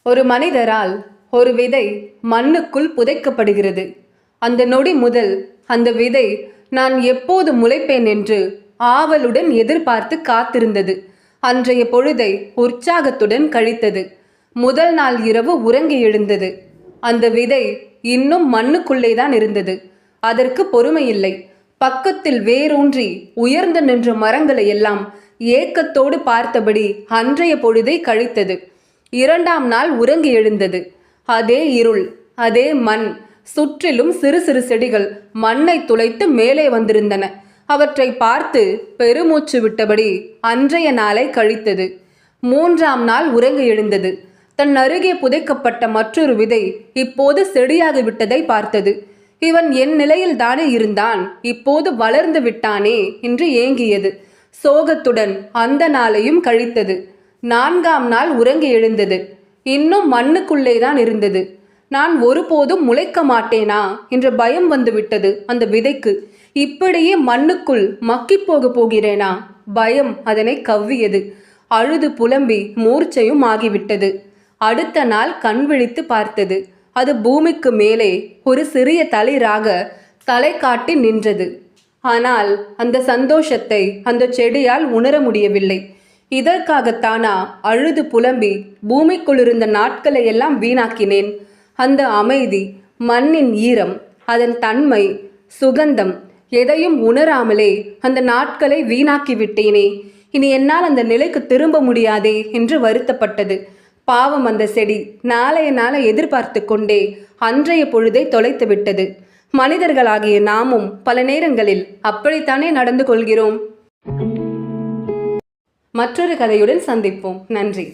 ஒரு மனிதரால் ஒரு விதை மண்ணுக்குள் புதைக்கப்படுகிறது. அந்த நொடி முதல் அந்த விதை நான் எப்போது முளைப்பேன் என்று ஆவலுடன் எதிர்பார்த்து காத்திருந்தது. அன்றைய பொழுதை உற்சாகத்துடன் கழித்தது. முதல் நாள் இரவு உறங்கி எழுந்தது. அந்த விதை இன்னும் மண்ணுக்குள்ளேதான் இருந்தது. அதற்கு பொறுமையில்லை. பக்கத்தில் வேரூன்றி உயர்ந்து நின்ற மரங்களை எல்லாம் ஏக்கத்தோடு பார்த்தபடி அன்றைய பொழுதை கழித்தது. இரண்டாம் நாள் உறங்கி எழுந்தது. அதே இருள், அதே மண். சுற்றிலும் சிறு சிறு செடிகள் மண்ணை துளைத்து மேலே வந்திருந்தன. அவற்றை பார்த்து பெருமூச்சு விட்டபடி அன்றைய நாளை கழித்தது. மூன்றாம் நாள் உறங்கி எழுந்தது. தன் அருகே புதைக்கப்பட்ட மற்றொரு விதை இப்போது செடியாகி விட்டதை பார்த்தது. இவன் என் நிலையில் தானே இருந்தான், இப்போது வளர்ந்து விட்டானே என்று ஏங்கியது. சோகத்துடன் அந்த நாளையும் கழித்தது. நான்காம் நாள் உறங்கி எழுந்தது. இன்னும் மண்ணுக்குள்ளேதான் இருந்தது. நான் ஒருபோதும் முளைக்க மாட்டேனா என்ற பயம் வந்துவிட்டது அந்த விதைக்கு. இப்படியே மண்ணுக்குள் மக்கி போகிறேனா? பயம் அதனை கவ்வியது. அழுது புலம்பி மூர்ச்சையும் ஆகிவிட்டது. அடுத்த நாள் கண் விழித்து பார்த்தது. அது பூமிக்கு மேலே ஒரு சிறிய தளிராக தலை காட்டி நின்றது. ஆனால் அந்த சந்தோஷத்தை அந்த செடியால் உணர முடியவில்லை. இதற்காகத்தானா அழுது புலம்பி பூமிக்குள் இருந்த நாட்களை எல்லாம் வீணாக்கினேன்? அந்த அமைதி, மண்ணின் ஈரம், அதன் தன்மை, சுகந்தம் எதையும் உணராமலே அந்த நாட்களை வீணாக்கி விட்டேனே. இனி என்னால் அந்த நிலைக்கு திரும்ப முடியாதே என்று வருத்தப்பட்டது. பாவம் அந்த செடி நாளைய நாளை எதிர்பார்த்து கொண்டே அன்றைய பொழுதை தொலைத்து விட்டது. மனிதர்களாகிய நாமும் பல நேரங்களில் அப்படித்தானே நடந்து கொள்கிறோம். மற்றொரு கதையுடன் சந்திப்போம். நன்றி.